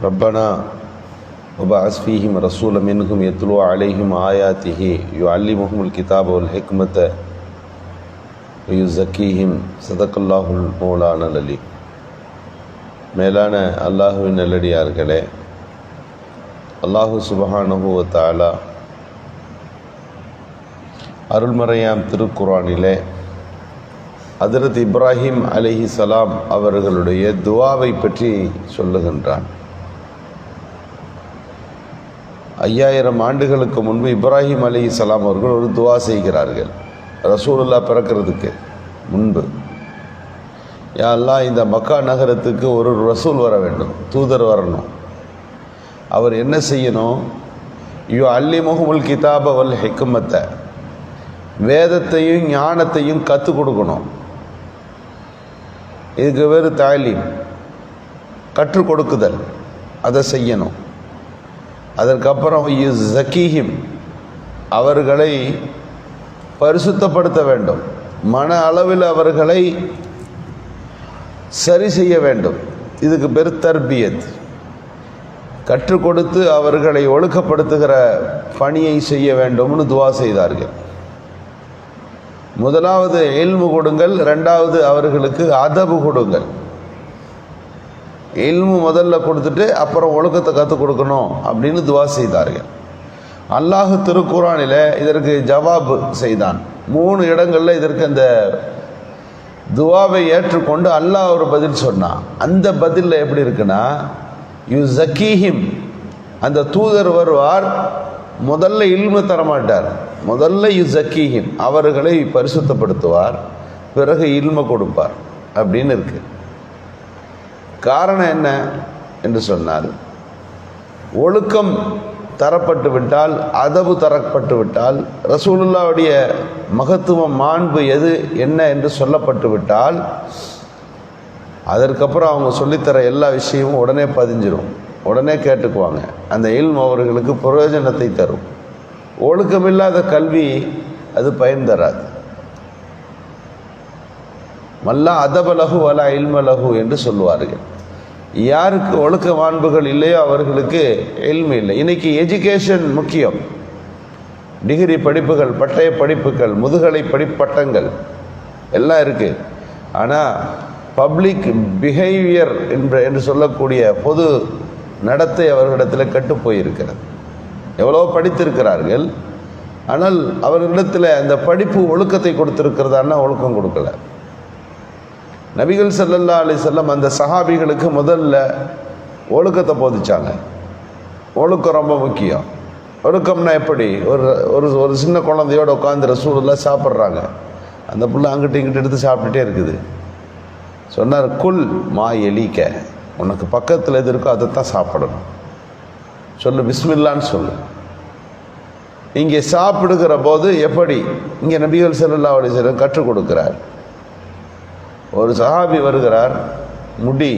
ربنا وبعث فيهم رسولا منهم يتلو عليهم آياته يعلمهم الكتاب والحكمة ويزكيهم صدق الله المولانا العليم. மேலான அல்லாஹுவின் நல்லடியார்களே, அல்லாஹு சுப்ஹானஹு வ தஆலா அருள்மறையாம் திருக்குர்ஆனிலே ஹஜ்ரத் இப்ராஹிம் அலைஹிஸ்ஸலாம் அவர்களுடைய துஆவை பற்றி சொல்லுகின்றான். 5000 ஆண்டுகளுக்கு முன்பு இப்ராஹிம் அலைஹிஸ்ஸலாம் அவர்கள் ஒரு துஆ செய்கிறார்கள். ரசூலுல்லாஹ் பிறக்கிறதுக்கு முன்பு, யா அல்லாஹ், இந்த மக்கா நகரத்துக்கு ஒரு ரசூல் வர வேண்டும், தூதர் வரணும். அவர் என்ன செய்யணும்? யுஅல்லிமுஹுல் கிதாப வல் ஹிக்மத்த, வேதத்தையும் ஞானத்தையும் கற்றுக் கொடுக்கணும். இதுக்கு வேறு தாலீம், கற்றுக் கொடுக்குதல், அதை செய்யணும். அதற்கப்புறம் யுஸக்கீஹிம், அவர்களை பரிசுத்தப்படுத்த வேண்டும், மன அளவில் அவர்களை சரி செய்ய வேண்டும். இதுக்கு பேர் தர்பியத். கற்றுக் கொடுத்து அவர்களை ஒழுக்கப்படுத்துகிற பணியை செய்ய வேண்டும்னு துவா செய்தார்கள். முதலாவது இல்மு கொடுங்கள், ரெண்டாவது அவர்களுக்கு அதபு கொடுங்கள். இல்மு முதல்ல கொடுத்துட்டு அப்புறம் ஒழுக்கத்தை கற்றுக் கொடுக்கணும் அப்படின்னு துவா செய்தார்கள். அல்லாஹ் திருக்குர்ஆனில் இதற்கு ஜவாப் செய்தான். 3 இடங்களில் இதற்கு அந்த துவாவை ஏற்றுக்கொண்டு அல்லாஹ் ஒரு பதில் சொன்னான். அந்த பதிலில் எப்படி இருக்குன்னா, யுஸக்கீஹிம், அந்த தூதர் வருவார், முதல்ல இல்மு தரமாட்டார், முதல்ல யுஸக்கீஹிம், அவர்களை பரிசுத்தப்படுத்துவார், பிறகு இல்மு கொடுப்பார் அப்படின்னு இருக்கு. காரணம் என்ன என்று சொன்னால், ஒழுக்கம் தரப்பட்டு விட்டால், அதபு தரப்பட்டு விட்டால், ரசூலுல்லாவுடைய மகத்துவம், மாண்பு எது என்ன என்று சொல்லப்பட்டு விட்டால், அதற்கப்புறம் அவங்க சொல்லித்தர எல்லா விஷயமும் உடனே பதிஞ்சிடும், உடனே கேட்டுக்குவாங்க. அந்த இல்ம் அவர்களுக்கு பிரயோஜனத்தை தரும். ஒழுக்கமில்லாத கல்வி அது பயன் தராது. மல்லா அதபலகு வலா இல்மலகு என்று சொல்லுவார்கள். யாருக்கு ஒழுக்க மாண்புகள் இல்லையோ அவர்களுக்கு இல்மு இல்லை. இன்னைக்கு எஜுகேஷன் முக்கியம். டிகிரி படிப்புகள், பட்டய படிப்புகள், முதுகலை படிப்பட்டங்கள் எல்லாம் இருக்குது. ஆனால் பப்ளிக் பிஹேவியர் என்று சொல்லக்கூடிய பொது நடத்தை அவர்களிடத்தில் கெட்டு போயிருக்கிறது. எவ்வளோ படித்திருக்கிறார்கள், ஆனால் அவர்களிடத்தில் அந்த படிப்பு ஒழுக்கத்தை கொடுத்திருக்கிறதானா? ஒழுக்கம் கொடுக்கல. நபிகள் ஸல்லல்லாஹு அலைஹி வஸல்லம் அந்த சஹாபிகளுக்கு முதல்ல ஒழுக்கத்தை போதிச்சாங்க. ஒழுக்கம் ரொம்ப முக்கியம். ஒழுக்கம்னா எப்படி? ஒரு சின்ன குழந்தையோடு உட்காந்து ரசூலுல்லாஹ் சாப்பிட்றாங்க. அந்த புள்ள அங்கிட்டு இங்கிட்டு எடுத்து சாப்பிட்டுட்டே இருக்குது. சொன்னார், குல் மா எலிக்க, உனக்கு பக்கத்தில் எது இருக்கோ அதைத்தான் சாப்பிடணும். சொல்லு, பிஸ்மில்லான்னு சொல்லு. இங்கே சாப்பிடுகிற போது எப்படி இங்கே நபிகள் ஸல்லல்லாஹு அலைஹி வஸல்லம் கற்றுக் கொடுக்கிறார். ஒரு சஹாபி வருகிறார், முடி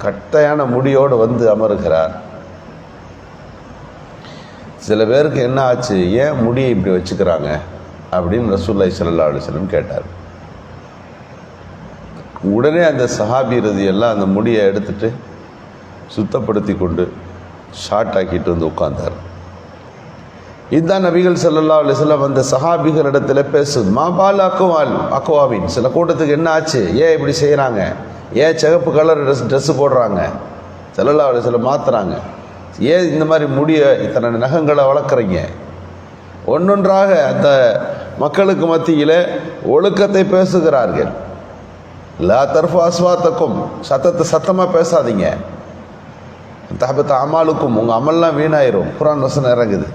கட்டையான முடியோடு வந்து அமருகிறார். சில பேருக்கு என்ன ஆச்சு, ஏன் முடியை இப்படி வச்சுக்கிறாங்க அப்படின்னு ரசூலுல்லாஹி ஸல்லல்லாஹு அலைஹி வஸல்லம் கேட்டார். உடனே அந்த சஹாபி ரதியெல்லாம் அந்த முடியை எடுத்துட்டு சுத்தப்படுத்தி கொண்டு ஷார்ட் ஆக்கிட்டு வந்து உட்கார்ந்தார். இதுதான் நபிகள் ஸல்லல்லாஹு அலைஹி வஸல்லம் அந்த சஹாபிகளிடத்தில் பேசுது. மாபால் அக்வாமின், சில கூட்டத்துக்கு என்ன ஆச்சு, ஏன் இப்படி செய்கிறாங்க, ஏன் சிகப்பு கலர் ட்ரெஸ்ஸு போடுறாங்க, ஸல்லல்லாஹு அலைஹி வஸல்லம் மாற்றுறாங்க, ஏன் இந்த மாதிரி முடிய இத்தனை நகங்களை வளர்க்குறீங்க. ஒன்றொன்றாக அந்த மக்களுக்கு மத்தியில் ஒழுக்கத்தை பேசுகிறார்கள். லா தர்ஃபு அஸ்வாத்தக்கும், சத்தமாக பேசாதீங்க, தஹபத் அமாலுக்கும், உங்கள் அமல்லாம் வீணாயிரும். குர்ஆன் வசனம் இறங்குது.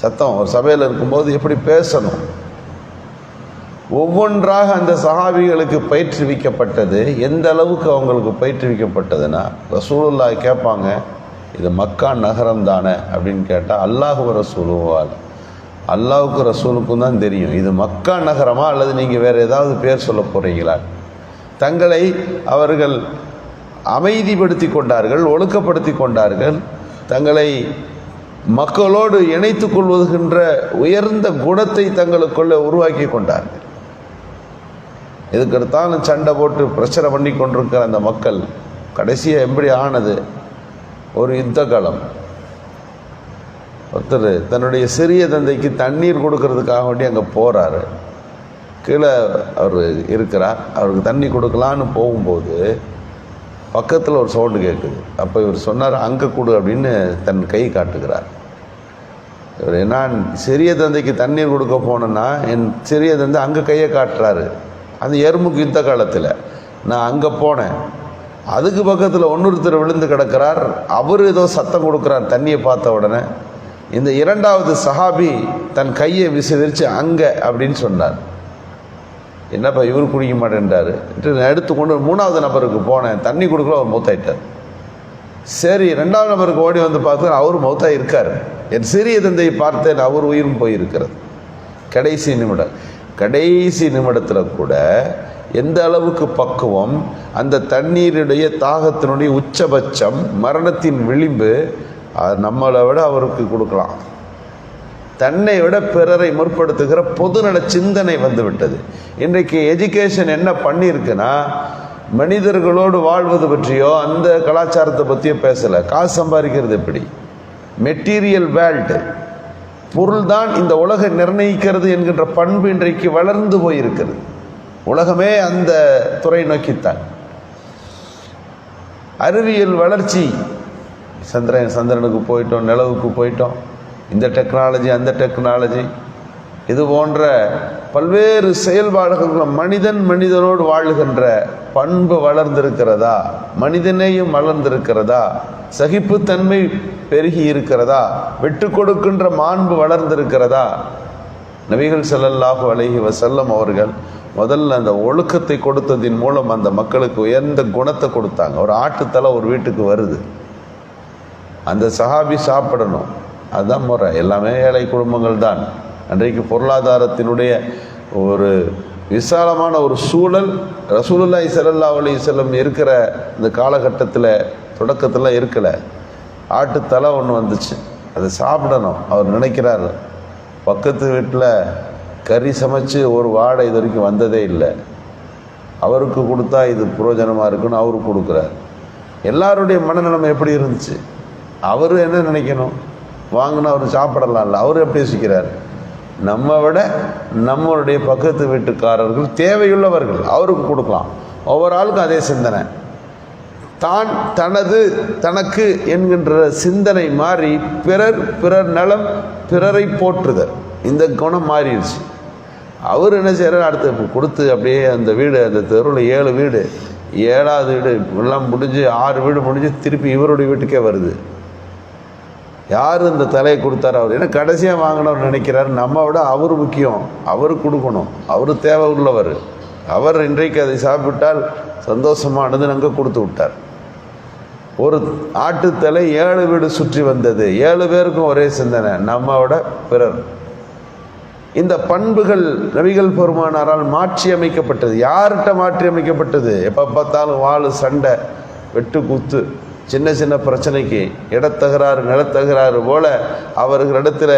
சத்தம் ஒரு சபையில் இருக்கும்போது எப்படி பேசணும், ஒவ்வொன்றாக அந்த சஹாபிகளுக்கு பயிற்றுவிக்கப்பட்டது. எந்த அளவுக்கு அவங்களுக்கு பயிற்றுவிக்கப்பட்டதுன்னா, ரசூலுல்லாஹ் கேட்பாங்க, இது மக்கா நகரம் தானே அப்படின்னு கேட்டால், அல்லாஹு ரசூலுவால், அல்லாஹுக்கு ரசூலுக்கும் தான் தெரியும் இது மக்கா நகரமா அல்லது நீங்கள் வேறு ஏதாவது பேர் சொல்ல போகிறீங்களா. தங்களை அவர்கள் அமைதிப்படுத்தி கொண்டார்கள், ஒழுக்கப்படுத்தி கொண்டார்கள், தங்களை மக்களோடு இணைத்து கொள்வதுகின்ற உயர்ந்த குணத்தை தங்களுக்குள்ளே உருவாக்கி கொண்டார்கள். இதுக்கடுத்தாலும் சண்டை போட்டு பிரச்சனை பண்ணி கொண்டிருக்கிற அந்த மக்கள் கடைசியாக எப்படி ஆனது, ஒரு யுத்த காலம். ஒருத்தர் தன்னுடைய சிறிய தந்தைக்கு தண்ணீர் கொடுக்கறதுக்காக வேண்டி அங்கே போகிறாரு. கீழே அவர் இருக்கிறார். அவருக்கு தண்ணி கொடுக்கலான்னு போகும்போது பக்கத்தில் ஒரு சவுண்டு கேட்குது. அப்போ இவர் சொன்னார், அங்கே கொடு அப்படின்னு தன் கை காட்டுகிறார். இவர் நான் சிறிய தந்தைக்கு தண்ணீர் கொடுக்க போனேன்னா என் சிறிய தந்தை அங்கே கையை காட்டுறாரு. அந்த எறும்புக்கு யுத்த காலத்தில் நான் அங்கே போனேன். அதுக்கு பக்கத்தில் இன்னொருத்தர் விழுந்து கிடக்கிறார். அவர் ஏதோ சத்தம் கொடுக்குறார் தண்ணியை பார்த்த உடனே. இந்த இரண்டாவது சஹாபி தன் கையை விரிச்சு அங்கே அப்படின்னு சொன்னார். என்னப்பா இவர் குடிக்க மாட்டேன்றாரு. நான் எடுத்துக்கொண்டு மூணாவது நபருக்கு போனேன், தண்ணி கொடுக்கல, அவர் மௌத்தாயிட்டார். சரி, ரெண்டாவது நபருக்கு ஓடி வந்து பார்த்தா அவர் மௌத்தாகி இருக்கார். என் சிறிய தந்தையை பார்த்தேன், அவர் உயிரும் போயிருக்கிறது. கடைசி நிமிடத்தில் கூட எந்த அளவுக்கு பக்குவம், அந்த தண்ணீருடைய தாகத்தினுடைய உச்சபட்சம், மரணத்தின் விளிம்பு, நம்மளை விட அவருக்கு கொடுக்கலாம். தன்னை விட பிறரை முற்படுத்துகிற பொதுநல சிந்தனை வந்து விட்டது. இன்றைக்கு எஜுகேஷன் என்ன பண்ணியிருக்குன்னா, மனிதர்களோடு வாழ்வது பற்றியோ அந்த கலாச்சாரத்தை பற்றியோ பேசலை. காசு சம்பாதிக்கிறது எப்படி, மெட்டீரியல் வேர்ல்டு, பொருள்தான் இந்த உலகம் நிர்ணயிக்கிறது என்கின்ற பண்பு இன்றைக்கு வளர்ந்து போயிருக்கிறது. உலகமே அந்த துறை நோக்கித்தான். அறிவியல் வளர்ச்சி, சந்திரனுக்கு போயிட்டோம், நிலவுக்கு போயிட்டோம், இந்த டெக்னாலஜி அந்த டெக்னாலஜி, இது போன்ற பல்வேறு செயல்பாடுகள் மனிதனோடு வாழுகின்ற பண்பு வளர்ந்திருக்கிறதா, மனிதனையும் வளர்ந்திருக்கிறதா, சகிப்புத்தன்மை பெருகி இருக்கிறதா, விட்டு கொடுக்கின்ற மாண்பு வளர்ந்திருக்கிறதா? நபிகள் ஸல்லல்லாஹு அலைஹி வஸல்லம் அவர்கள் முதல்ல அந்த ஒழுக்கத்தை கொடுத்ததின் மூலம் அந்த மக்களுக்கு உயர்ந்த குணத்தை கொடுத்தாங்க. ஒரு ஆட்டுத்தலை ஒரு வீட்டுக்கு வருது, அந்த சஹாபி சாப்பிடணும், அதுதான் முறை. எல்லாமே ஏழை குடும்பங்கள் தான். அன்றைக்கு பொருளாதாரத்தினுடைய ஒரு விசாலமான ஒரு சூழல் ரசூலுல்லாஹி ஸல்லல்லாஹு அலைஹி வஸல்லம் இருக்கிற இந்த காலகட்டத்தில் தொடக்கத்தில் இருக்கலை. ஆட்டுத்தலை ஒன்று வந்துச்சு, அதை சாப்பிடணும். அவர் நினைக்கிறார், பக்கத்து வீட்டில் கறி சமைச்சு ஒரு வாடை இது வரைக்கும் வந்ததே இல்லை, அவருக்கு கொடுத்தா இது புரோஜனமாக இருக்குன்னு அவருக்கு கொடுக்குறார். எல்லாருடைய மனநிலைமை எப்படி இருந்துச்சு? அவர் என்ன நினைக்கணும், வாங்கினா அவர் சாப்பிடலாம்ல, அவர் எப்படி யோசிக்கிறார்? நம்ம விட நம்மளுடைய பக்கத்து வீட்டுக்காரர்கள் தேவையுள்ளவர்கள், அவருக்கு கொடுக்கலாம். ஒவ்வொரு ஆளுக்கும் அதே சிந்தனை, தான் தனது தனக்கு என்கின்ற சிந்தனை மாறி பிறர் நலம், பிறரை போற்றுதல், இந்த குணம் மாறிடுச்சு. அவர் என்ன செய்கிறார், அடுத்து கொடுத்து அப்படியே அந்த வீடு, அந்த தெருவில் 7 வீடு, 7வது வீடு எல்லாம் முடிஞ்சு 6 வீடு முடிஞ்சு திருப்பி இவருடைய வீட்டுக்கே வருது. யார் இந்த தலையை கொடுத்தார் அவர்? ஏன்னா கடைசியாக வாங்கினவர் நினைக்கிறார், நம்ம விட அவர் முக்கியம், அவருக்கு கொடுக்கணும், அவர் தேவை உள்ளவர். அவர் இன்றைக்கு அதை சாப்பிட்டால் சந்தோஷமானது அங்கே கொடுத்து விட்டார். ஒரு ஆட்டுத்தலை 7 வீடு சுற்றி வந்தது, 7 பேருக்கும் ஒரே சிந்தனை, நம்ம விட பிறர். இந்த பண்புகள் நபிகள் பெருமானாரால் மாற்றி அமைக்கப்பட்டது. யார்கிட்ட மாற்றி அமைக்கப்பட்டது? எப்போ பார்த்தாலும் வாழு, சண்டை, வெட்டு குத்து, சின்ன சின்ன பிரச்சனைக்கு இடத்தகராறு, நிலத்தகராறு போல அவர்களிடத்தில்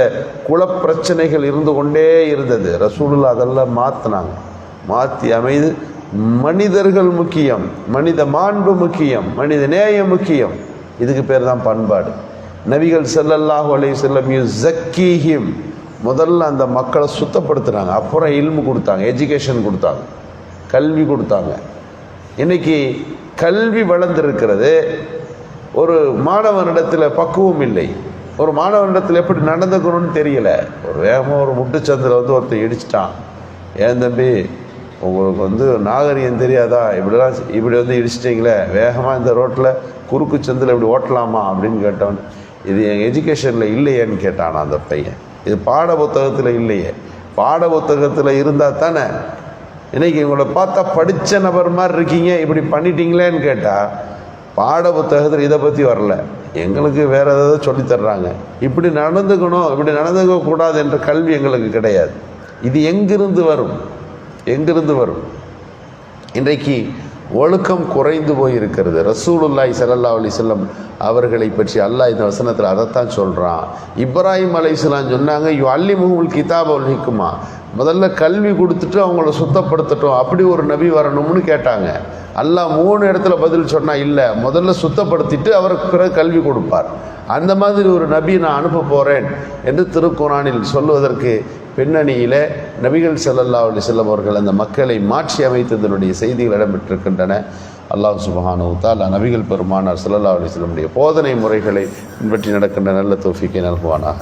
குலப்பிரச்சனைகள் இருந்து கொண்டே இருந்தது. ரசூலுல்லாஹ் அதெல்லாம் மாற்றினாங்க. மாற்றி அமைது மனிதர்கள் முக்கியம், மனித மாண்பு முக்கியம், மனித நேயம் முக்கியம். இதுக்கு பேர் தான் பண்பாடு. நபிகள் ஸல்லல்லாஹு அலைஹி வஸல்லம் யுஸக்கீஹிம், முதல்ல அந்த மக்களை சுத்தப்படுத்துனாங்க, அப்புறம் இல்மு கொடுத்தாங்க, எஜுகேஷன் கொடுத்தாங்க, கல்வி கொடுத்தாங்க. இன்னைக்கு கல்வி வளர்ந்திருக்கிறது, ஒரு மாணவனிடத்தில் பக்குவம் இல்லை, ஒரு மாணவனிடத்தில் எப்படி நடந்துக்கணும்னு தெரியல. ஒரு வேகமாக ஒரு முட்டுச்சந்தில் ஒருத்தர் இடிச்சிட்டான், ஏன் தம்பி உங்களுக்கு நாகரிகம் தெரியாதா, இப்படி இடிச்சிட்டிங்களே, வேகமாக இந்த ரோட்டில் குறுக்கு சந்தில் இப்படி ஓட்டலாமா அப்படின்னு கேட்டவன். இது என் எஜுகேஷனில் இல்லையேன்னு கேட்டான் அந்த பையன். இது பாட புத்தகத்தில் இல்லையே, பாட புத்தகத்தில் இருந்தால் தானே. இன்றைக்கி உங்களை பார்த்தா படித்த நபர் மாதிரி இருக்கீங்க, இப்படி பண்ணிட்டீங்களேன்னு கேட்டால் பாட புத்தகத்தில் இதை பற்றி வரல, எங்களுக்கு வேறு ஏதாவது சொல்லித்தர்றாங்க. இப்படி நடந்துக்கணும், இப்படி நடந்துக்க கூடாது என்ற கல்வி எங்களுக்கு கிடையாது. இது எங்கிருந்து வரும்? இன்றைக்கு ஒழுக்கம் குறைந்து போயிருக்கிறது. ரசூலுல்லாஹி ஸல்லல்லாஹு அலைஹி வஸல்லம் அவர்களை பற்றி அல்லாஹ் இந்த வசனத்தில் அதைத்தான் சொல்கிறான். இப்ராஹிம் அலைஹிஸ்ஸலாம் சொன்னாங்க, யுஅல்லிமுல் கிதாப வல் ஹிக்மா, முதல்ல கல்வி கொடுத்துட்டு அவங்கள சுத்தப்படுத்தட்டும், அப்படி ஒரு நபி வரணும்னு கேட்டாங்க. அல்லாஹ் 3 இடத்துல பதில் சொன்னால் இல்லை, முதல்ல சுத்தப்படுத்திட்டு அவருக்கு பிறகு கல்வி கொடுப்பார். அந்த மாதிரி ஒரு நபி நான் அனுப்ப போகிறேன் என்று திருக்குரானில் சொல்வதற்கு பின்னணியில் நபிகள் ஸல்லல்லாஹு அலைஹி வஸல்லம் அவர்கள் அந்த மக்களை மாற்றி அமைத்ததனுடைய செய்திகள் இடம்பெற்றிருக்கின்றன. அல்லாஹ் சுப்ஹானஹு வ தஆலா நபிகள் பெருமானார் ஸல்லல்லாஹு அலைஹி வஸல்லம் போதனை முறைகளை பின்பற்றி நடக்கின்ற நல்ல தௌஃபீக்கை நல்குவானாக.